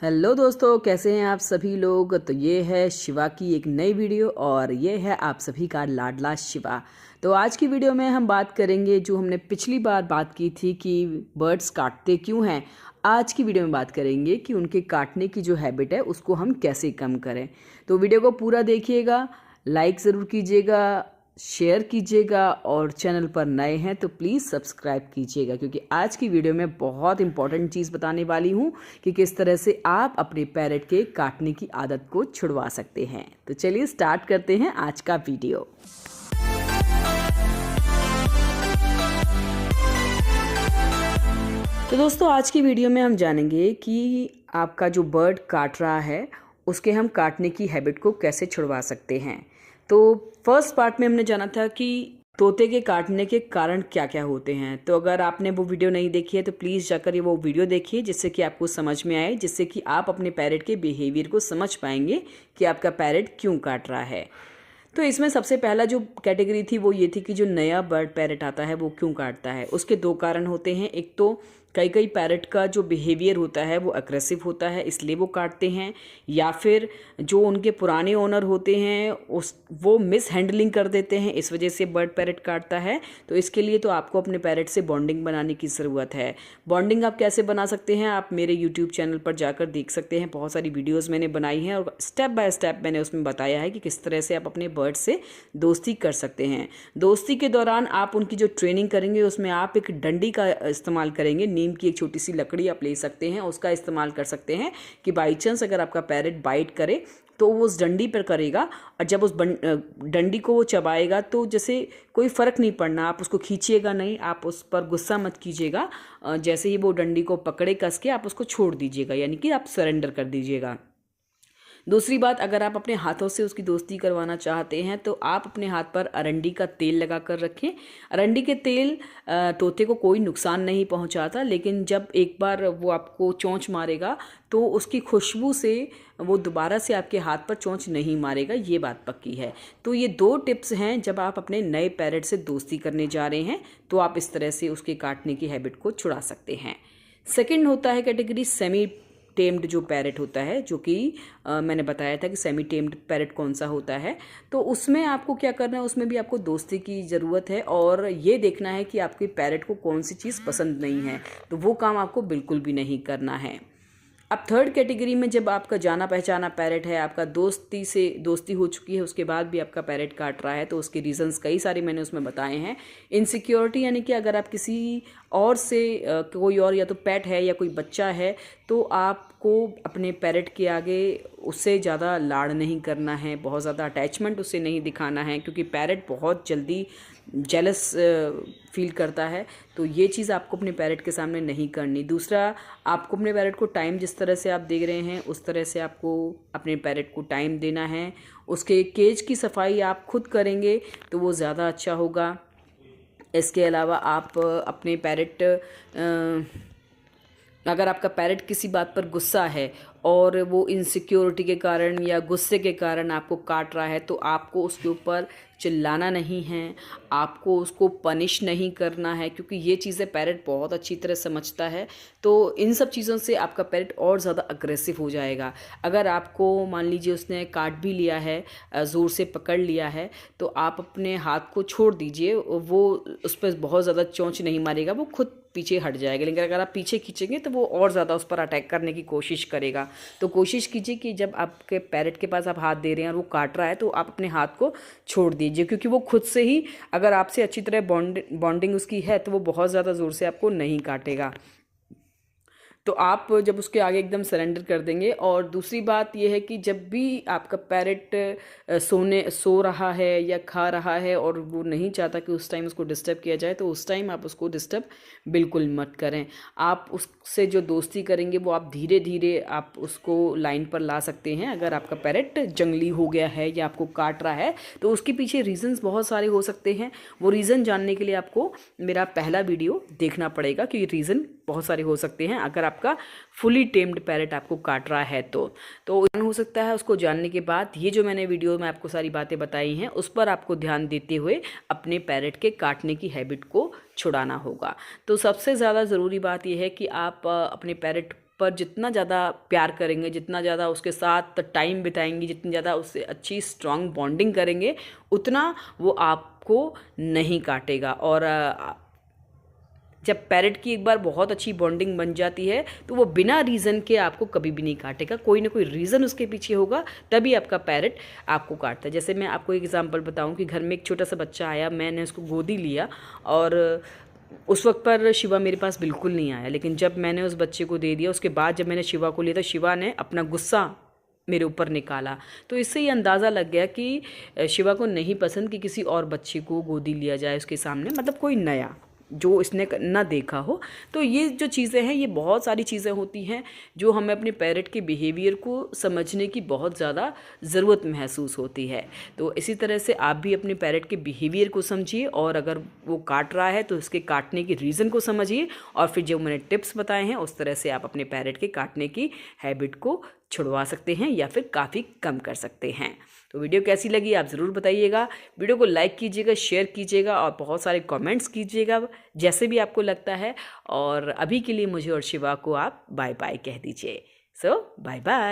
Hello दोस्तों, कैसे हैं आप सभी लोग। तो ये है शिवा की एक नई वीडियो और ये है आप सभी का लाडला शिवा। तो आज की वीडियो में हम बात करेंगे जो हमने पिछली बार बात की थी कि बर्ड्स काटते क्यों हैं। आज की वीडियो में बात करेंगे कि उनके काटने की जो हैबिट है उसको हम कैसे कम करें। तो वीडियो को पूरा देखिएगा, लाइक ज़रूर कीजिएगा, शेयर कीजिएगा और चैनल पर नए हैं तो प्लीज़ सब्सक्राइब कीजिएगा, क्योंकि आज की वीडियो में बहुत इंपॉर्टेंट चीज़ बताने वाली हूँ कि किस तरह से आप अपने पैरट के काटने की आदत को छुड़वा सकते हैं। तो चलिए स्टार्ट करते हैं आज का वीडियो। तो दोस्तों, आज की वीडियो में हम जानेंगे कि आपका जो बर्ड काट रहा है उसके हम काटने की हैबिट को कैसे छुड़वा सकते हैं। तो फर्स्ट पार्ट में हमने जाना था कि तोते के काटने के कारण क्या क्या होते हैं। तो अगर आपने वो वीडियो नहीं देखी है तो प्लीज़ जाकर ये वो वीडियो देखिए, जिससे कि आपको समझ में आए, जिससे कि आप अपने पैरट के बिहेवियर को समझ पाएंगे कि आपका पैरट क्यों काट रहा है। तो इसमें सबसे पहला जो कैटेगरी थी वो ये थी कि जो नया बर्ड पैरट आता है वो क्यों काटता है। उसके दो कारण होते हैं। एक तो कई पैरट का जो बिहेवियर होता है वो अग्रेसिव होता है, इसलिए वो काटते हैं, या फिर जो उनके पुराने ओनर होते हैं वो मिस हैंडलिंग कर देते हैं, इस वजह से बर्ड पैरट काटता है। तो इसके लिए तो आपको अपने पैरट से बॉन्डिंग बनाने की ज़रूरत है। बॉन्डिंग आप कैसे बना सकते हैं, आप मेरे यूट्यूब चैनल पर जाकर देख सकते हैं। बहुत सारी वीडियोज़ मैंने बनाई हैं और स्टेप बाय स्टेप मैंने उसमें बताया है कि किस तरह से आप अपने बर्ड से दोस्ती कर सकते हैं। दोस्ती के दौरान आप उनकी जो ट्रेनिंग करेंगे उसमें आप एक डंडी का इस्तेमाल करेंगे। नीम की एक छोटी सी लकड़ी आप ले सकते हैं, उसका इस्तेमाल कर सकते हैं कि बाई चांस अगर आपका पैरट बाइट करे तो वो उस डंडी पर करेगा, और जब उस डंडी को वो चबाएगा तो जैसे कोई फ़र्क नहीं पड़ना, आप उसको खींचिएगा नहीं, आप उस पर गुस्सा मत कीजिएगा। जैसे ही वो डंडी को पकड़े कस के आप उसको छोड़ दीजिएगा, यानी कि आप सरेंडर कर दीजिएगा। दूसरी बात, अगर आप अपने हाथों से उसकी दोस्ती करवाना चाहते हैं तो आप अपने हाथ पर अरंडी का तेल लगा कर रखें। अरंडी के तेल तोते को कोई नुकसान नहीं पहुंचाता, लेकिन जब एक बार वो आपको चोंच मारेगा तो उसकी खुशबू से वो दोबारा से आपके हाथ पर चोंच नहीं मारेगा, ये बात पक्की है। तो ये दो टिप्स हैं जब आप अपने नए पैरट से दोस्ती करने जा रहे हैं, तो आप इस तरह से उसके काटने की हैबिट को छुड़ा सकते हैं। सेकेंड होता है कैटेगरी सेमी टेम्ड जो पैरट होता है, जो कि मैंने बताया था कि सेमी टेम्ड पैरट कौन सा होता है। तो उसमें आपको क्या करना है, उसमें भी आपको दोस्ती की ज़रूरत है और ये देखना है कि आपके पैरट को कौन सी चीज़ पसंद नहीं है, तो वो काम आपको बिल्कुल भी नहीं करना है। अब थर्ड कैटेगरी में जब आपका जाना पहचाना पैरट है, आपका दोस्ती हो चुकी है, उसके बाद भी आपका पैरट काट रहा है, तो उसके रीजंस कई सारे मैंने उसमें बताए हैं। इनसिक्योरिटी, यानी कि अगर आप किसी और से कोई और या तो पेट है या कोई बच्चा है तो आपको अपने पैरट के आगे उससे ज़्यादा लाड़ नहीं करना है, बहुत ज़्यादा अटैचमेंट उससे नहीं दिखाना है, क्योंकि पैरट बहुत जल्दी जेलस फील करता है। तो ये चीज़ आपको अपने पैरट के सामने नहीं करनी। दूसरा, आपको अपने पैरट को टाइम जिस तरह से आप दे रहे हैं उस तरह से आपको अपने पैरट को टाइम देना है। उसके केज की सफाई आप खुद करेंगे तो वो ज़्यादा अच्छा होगा। इसके अलावा आप अपने पैरट अगर आपका पैरट किसी बात पर गुस्सा है और वो इनसिक्योरिटी के कारण या गुस्से के कारण आपको काट रहा है, तो आपको उसके ऊपर चिल्लाना नहीं है, आपको उसको पनिश नहीं करना है, क्योंकि ये चीज़ें पैरट बहुत अच्छी तरह समझता है। तो इन सब चीज़ों से आपका पैरट और ज़्यादा अग्रेसिव हो जाएगा। अगर आपको मान लीजिए उसने काट भी लिया है, ज़ोर से पकड़ लिया है, तो आप अपने हाथ को छोड़ दीजिए, वो उस पर बहुत ज़्यादा चोंच नहीं मारेगा, वो खुद पीछे हट जाएगा। लेकिन अगर आप पीछे खींचेंगे तो वो और ज़्यादा उस पर अटैक करने की कोशिश करेगा। तो कोशिश कीजिए कि जब आपके पैरट के पास आप हाथ दे रहे हैं और वो काट रहा है तो आप अपने हाथ को छोड़ दीजिए, क्योंकि वो खुद से ही, अगर आपसे अच्छी तरह बॉन्डिंग उसकी है, तो वो बहुत ज़्यादा ज़ोर से आपको नहीं काटेगा। तो आप जब उसके आगे एकदम सरेंडर कर देंगे। और दूसरी बात यह है कि जब भी आपका पैरट सो रहा है या खा रहा है और वो नहीं चाहता कि उस टाइम उसको डिस्टर्ब किया जाए, तो उस टाइम आप उसको डिस्टर्ब बिल्कुल मत करें। आप उससे जो दोस्ती करेंगे वो आप धीरे धीरे आप उसको लाइन पर ला सकते हैं। अगर आपका पैरट जंगली हो गया है या आपको काट रहा है तो उसके पीछे रीज़न्स बहुत सारे हो सकते हैं। वो रीज़न जानने के लिए आपको मेरा पहला वीडियो देखना पड़ेगा, कि रीज़न बहुत सारे हो सकते हैं। अगर आपका फुली टेम्ड पैरट आपको काट रहा है तो हो सकता है। उसको जानने के बाद ये जो मैंने वीडियो में आपको सारी बातें बताई हैं उस पर आपको ध्यान देते हुए अपने पैरट के काटने की हैबिट को छुड़ाना होगा। तो सबसे ज़्यादा ज़रूरी बात यह है कि आप अपने पैरट ऊपर जितना ज़्यादा प्यार करेंगे, जितना ज़्यादा उसके साथ टाइम बिताएंगे, जितनी ज़्यादा उससे अच्छी स्ट्रॉन्ग बॉन्डिंग करेंगे, उतना वो आपको नहीं काटेगा। और जब पैरट की एक बार बहुत अच्छी बॉन्डिंग बन जाती है तो वो बिना रीज़न के आपको कभी भी नहीं काटेगा, कोई ना कोई रीज़न उसके पीछे होगा, तभी आपका पैरट आपको काटता है। जैसे मैं आपको एक एग्जांपल बताऊं कि घर में एक छोटा सा बच्चा आया, मैंने उसको गोदी लिया और उस वक्त पर शिवा मेरे पास बिल्कुल नहीं आया, लेकिन जब मैंने उस बच्चे को दे दिया, उसके बाद जब मैंने शिवा को लिया तो शिवा ने अपना गुस्सा मेरे ऊपर निकाला। तो इससे ये अंदाज़ा लग गया कि शिवा को नहीं पसंद कि किसी और बच्चे को गोदी लिया जाए उसके सामने, मतलब कोई नया जो इसने ना देखा हो। तो ये जो चीज़ें हैं, ये बहुत सारी चीज़ें होती हैं जो हमें अपने पैरट के बिहेवियर को समझने की बहुत ज़्यादा ज़रूरत महसूस होती है। तो इसी तरह से आप भी अपने पैरट के बिहेवियर को समझिए, और अगर वो काट रहा है तो उसके काटने की रीज़न को समझिए, और फिर जो मैंने टिप्स बताए हैं उस तरह से आप अपने पैरट के काटने की हैबिट को छुड़वा सकते हैं या फिर काफ़ी कम कर सकते हैं। तो वीडियो कैसी लगी आप ज़रूर बताइएगा। वीडियो को लाइक कीजिएगा, शेयर कीजिएगा और बहुत सारे कमेंट्स कीजिएगा जैसे भी आपको लगता है। और अभी के लिए मुझे और शिवा को आप बाय बाय कह दीजिए। सो बाय बाय।